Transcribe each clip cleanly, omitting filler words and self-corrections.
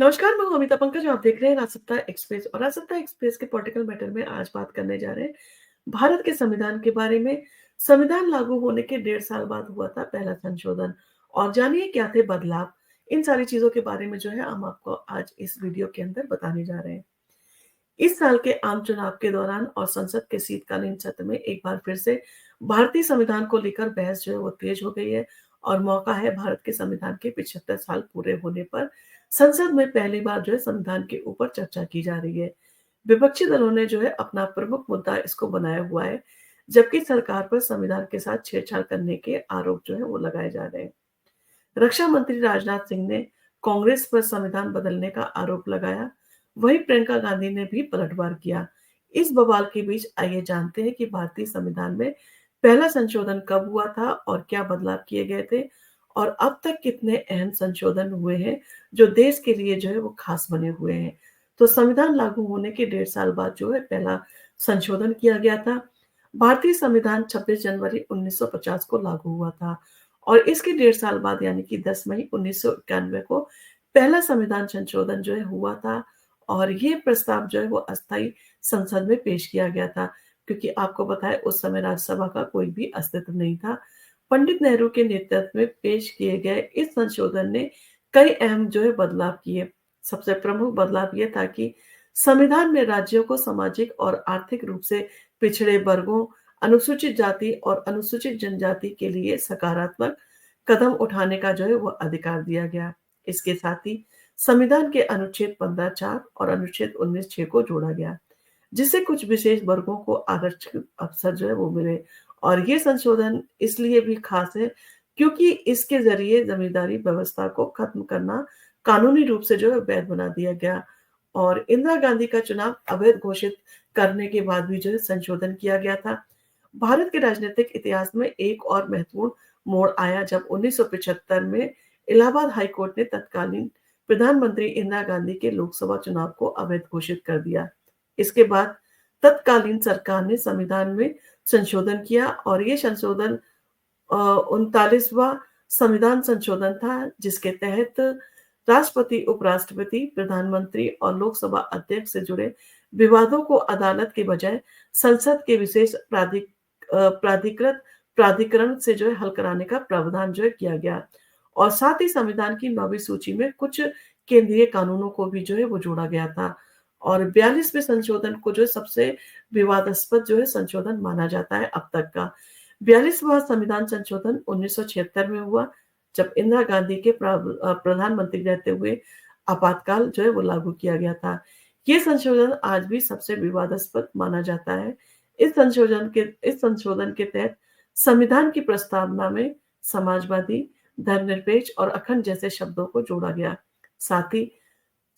नमस्कार, मैं हूँ अमिता पंकज और आप देख रहे हैं राजसत्ता एक्सप्रेस और राजसत्ता एक्सप्रेस के पॉलिटिकल मैटर में आज बात करने जा रहे हैं भारत के संविधान के बारे में। संविधान लागू होने के 1.5 साल बाद हुआ था पहला संशोधन और जानिए क्या थे बदलाव। इन सारी चीजों के बारे में जो है हम आपको आज इस वीडियो के अंदर बताने जा रहे हैं। इस साल के आम चुनाव के दौरान और संसद के शीतकालीन सत्र में एक बार फिर से भारतीय संविधान को लेकर बहस जो है वो तेज हो गई है और मौका है भारत के संविधान के 75 साल पूरे होने पर संसद में पहली बार जो है संविधान के ऊपर चर्चा की जा रही है। विपक्षी दलों ने जो है अपना प्रमुख मुद्दा इसको बनाया हुआ है, जबकि सरकार पर संविधान के साथ छेड़छाड़ करने के आरोप जो है वो लगाए जा रहे हैं। रक्षा मंत्री राजनाथ सिंह ने कांग्रेस पर संविधान बदलने का आरोप लगाया, वहीं प्रियंका गांधी ने भी पलटवार किया। इस बवाल के बीच आइए जानते हैं कि भारतीय संविधान में पहला संशोधन कब हुआ था और क्या बदलाव किए गए थे और अब तक कितने अहम संशोधन हुए हैं जो देश के लिए जो है वो खास बने हुए हैं। तो संविधान लागू होने के 1.5 साल बाद जो है पहला संशोधन किया गया था। भारतीय संविधान 26 जनवरी 1950 को लागू हुआ था और इसके 1.5 साल बाद यानी कि 10 मई 1991 को पहला संविधान संशोधन जो है हुआ था और ये प्रस्ताव जो है वो अस्थायी संसद में पेश किया गया था, क्योंकि आपको पता है उस समय राज्यसभा का कोई भी अस्तित्व नहीं था। पंडित नेहरू के नेतृत्व में पेश किए गए इस संशोधन ने कई अहम जो है बदलाव किए। सबसे प्रमुख बदलाव ये था कि संविधान में राज्यों को सामाजिक और आर्थिक रूप से पिछड़े वर्गों, अनुसूचित जाति और अनुसूचित जनजाति के लिए सकारात्मक कदम उठाने का जो है वो अधिकार दिया गया। इसके साथ ही संविधान के अनुच्छेद 15(4) और अनुच्छेद 19(6) को जोड़ा गया, जिससे कुछ विशेष वर्गों को आरक्षित अवसर जो है वो मिले। और ये संशोधन इसलिए भी खास है क्योंकि इसके ज़रिए ज़मींदारी व्यवस्था को खत्म करना कानूनी रूप से जो है वैध बना दिया गया और इंदिरा गांधी का चुनाव अवैध घोषित करने के बाद भी जो है संशोधन किया गया था। भारत के राजनीतिक इतिहास में एक और महत्वपूर्ण मोड़ आया जब 1975 में इलाहाबाद हाई कोर्ट ने तत्कालीन प्रधानमंत्री इंदिरा गांधी के लोकसभा चुनाव को अवैध घोषित कर दिया। इसके बाद तत्कालीन सरकार ने संविधान में संशोधन किया और ये संशोधन 39वां संविधान संशोधन था, जिसके तहत राष्ट्रपति, उपराष्ट्रपति, प्रधानमंत्री और लोकसभा अध्यक्ष से जुड़े विवादों को अदालत के बजाय संसद के विशेष प्राधिकृत प्राधिकरण से जो है हल कराने का प्रावधान जो है किया गया और साथ ही संविधान की 9वीं सूची में कुछ केंद्रीय कानूनों को भी जो है वो जोड़ा गया था और 42वें संशोधन को जो है सबसे विवादास्पद जो है संशोधन माना जाता है अब तक का। 42वां संविधान संशोधन 1976 में हुआ, जब इंदिरा गांधी के प्रधानमंत्री रहते हुए आपातकाल जो है वो लागू किया गया था। ये संशोधन आज भी सबसे विवादास्पद माना जाता है। इस संशोधन के तहत संविधान की प्रस्तावना में समाजवादी, धर्मनिरपेक्ष और अखंड जैसे शब्दों को जोड़ा गया। साथ ही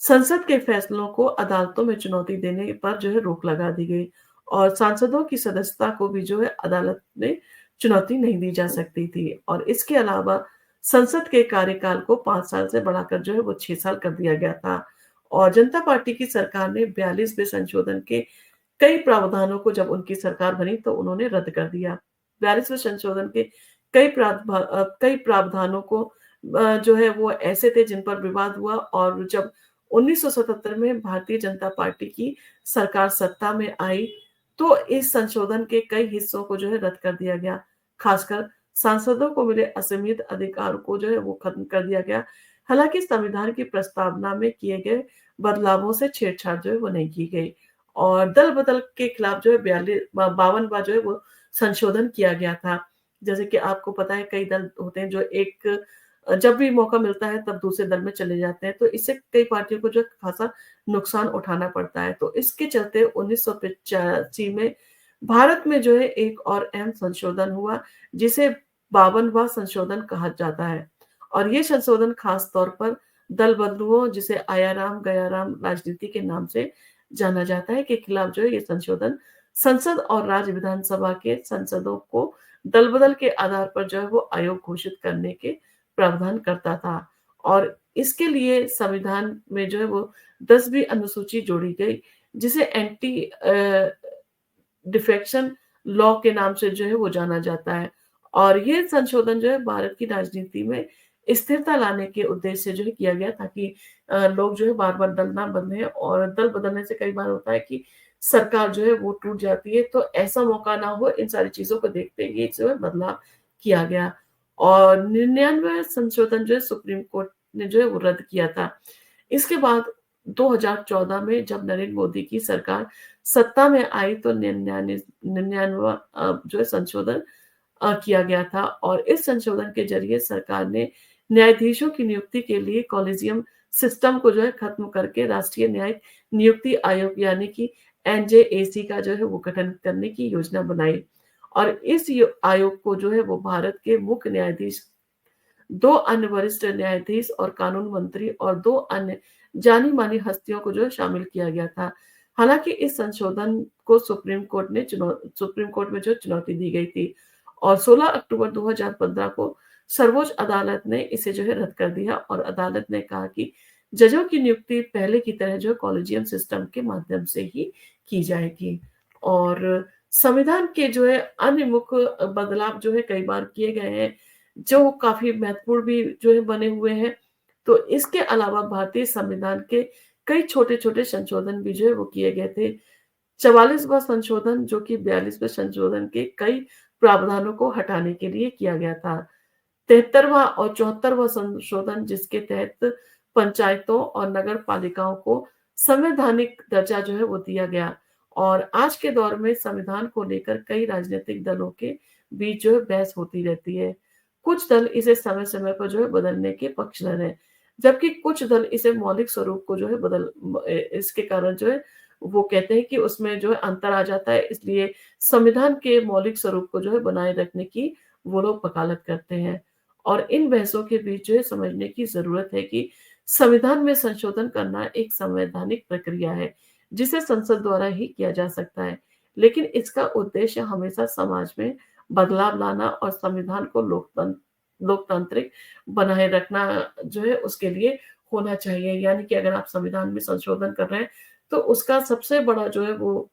संसद के फैसलों को अदालतों में चुनौती देने पर जो है रोक लगा दी गई और सांसदों की सदस्यता को भी जो है अदालत में चुनौती नहीं दी जा सकती थी और इसके अलावा संसद के कार्यकाल को 5 साल से बढ़ाकर जो है वो 6 साल कर दिया गया था और जनता पार्टी की सरकार ने 42वें संशोधन के कई प्रावधानों को जब उनकी सरकार बनी तो उन्होंने रद्द कर दिया। 42वें संशोधन के कई प्रावधानों को जो है वो ऐसे थे जिन पर विवाद हुआ और जब 1977 में भारतीय जनता पार्टी की सरकार सत्ता में आई, तो इस संशोधन के कई हिस्सों को जो है रद्द कर दिया गया। खासकर सांसदों को मिले असीमित अधिकार को जो है वो खत्म कर दिया गया। हालाँकि संविधान की प्रस्तावना में किए गए बदलावों से छेड़छाड़ जो है वो नहीं की गई और दल-बदल के खिलाफ जो है 52वां जो है वो संशोधन किया गया था। जैसे कि आपको पता है कई दल होते हैं जो जब भी मौका मिलता है तब दूसरे दल में चले जाते हैं, तो इससे कई पार्टियों को जो है खासा नुकसान उठाना पड़ता है। तो इसके चलते 1985 में भारत में जो है एक और अहम संशोधन हुआ, जिसे 52वां संशोधन कहा जाता है और ये संशोधन खास तौर पर दल बदलुओं, जिसे आया-राम-गया-राम राजनीति के नाम से जाना जाता है, के खिलाफ जो है ये संशोधन संसद और राज्य विधानसभा के सांसदों को दल-बदल के आधार पर जो है वो आयोग घोषित करने के प्रावधान करता था और इसके लिए संविधान में जो है वो 10वीं अनुसूची जोड़ी गई, जिसे एंटी डिफेक्शन लॉ के नाम से जो है वो जाना जाता है और ये संशोधन जो है भारत की राजनीति में स्थिरता लाने के उद्देश्य से जो है किया गया, ताकि लोग जो है बार-बार दल ना बदलें, और दल बदलने से कई बार होता है कि सरकार जो है वो टूट जाती है, तो ऐसा मौका ना हो, इन सारी चीज़ों को देखते हुए जो है बदलाव किया गया। और 99 संशोधन जो है सुप्रीम कोर्ट ने जो है वो रद्द किया था। इसके बाद 2014 में जब नरेंद्र मोदी की सरकार सत्ता में आई, तो 99वां जो है संशोधन किया गया था, और इस संशोधन के ज़रिए सरकार ने न्यायाधीशों की नियुक्ति के लिए कॉलेजियम सिस्टम को जो है खत्म करके राष्ट्रीय न्यायिक नियुक्ति आयोग यानी कि एनजेएसी का जो है वो गठन करने की योजना बनाई। और इस आयोग को जो है वो भारत के मुख्य न्यायाधीश, 2 अन्य वरिष्ठ न्यायाधीश और कानून मंत्री और 2 अन्य जानी-मानी हस्तियों को जो है शामिल किया गया था। हालाँकि इस संशोधन को सुप्रीम कोर्ट में जो चुनौती दी गई थी, और 16 अक्टूबर 2015 को सर्वोच्च अदालत ने इसे जो है रद्द कर दिया, और अदालत ने कहा कि जजों की नियुक्ति पहले की तरह जो कॉलेजियम सिस्टम के माध्यम से ही की जाएगी। और संविधान के जो है अन्य मुख्य बदलाव जो है कई बार किए गए हैं, जो काफ़ी महत्वपूर्ण भी जो है बने हुए हैं। तो इसके अलावा भारतीय संविधान के कई छोटे-छोटे संशोधन भी जो है वो किए गए थे। 44वां संशोधन जो कि 42वें संशोधन के कई प्रावधानों को हटाने के लिए किया गया था। 73वां और 74वां संशोधन जिसके तहत पंचायतों और नगर पालिकाओं को संवैधानिक दर्जा जो है वो दिया गया, और आज के दौर में संविधान को लेकर कई राजनीतिक दलों के बीच जो है बहस होती रहती है। कुछ दल इसे समय-समय पर जो है बदलने के पक्षधर हैं, जबकि कुछ दल इसे मौलिक स्वरूप को जो है इसके कारण जो है वो कहते हैं कि उसमें जो है अंतर आ जाता है, इसलिए संविधान के मौलिक स्वरूप को जो है बनाए रखने की वो लोग वकालत करते हैं। और इन बहसों के बीच जो है समझने की ज़रूरत है कि संविधान में संशोधन करना एक संवैधानिक प्रक्रिया है, जिसे संसद द्वारा ही किया जा सकता है। लेकिन इसका उद्देश्य हमेशा समाज में बदलाव लाना और संविधान को लोकतांत्रिक बनाए रखना जो है उसके लिए होना चाहिए। यानी कि अगर आप संविधान में संशोधन कर रहे हैं, तो उसका सबसे बड़ा जो है वो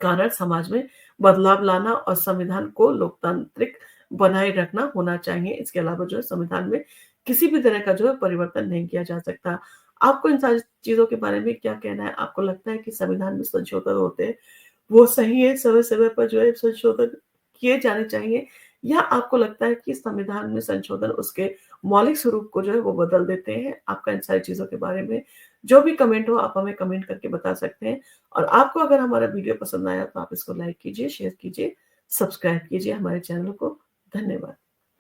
कारण समाज में बदलाव लाना और संविधान को लोकतांत्रिक बनाए रखना होना चाहिए। इसके अलावा जो है संविधान में किसी भी तरह का जो है परिवर्तन नहीं किया जा सकता। आपको इन सारी चीज़ों के बारे में क्या कहना है? आपको लगता है कि संविधान में संशोधन होते हैं, वो सही है, समय-समय पर जो है संशोधन किए जाने चाहिए, या आपको लगता है कि संविधान में संशोधन उसके मौलिक स्वरूप को जो है वो बदल देते हैं? आपका इन सारी चीज़ों के बारे में जो भी कमेंट हो आप हमें कमेंट करके बता सकते हैं। और आपको अगर हमारा वीडियो पसंद आया तो आप इसको लाइक कीजिए, शेयर कीजिए, सब्सक्राइब कीजिए हमारे चैनल को। धन्यवाद।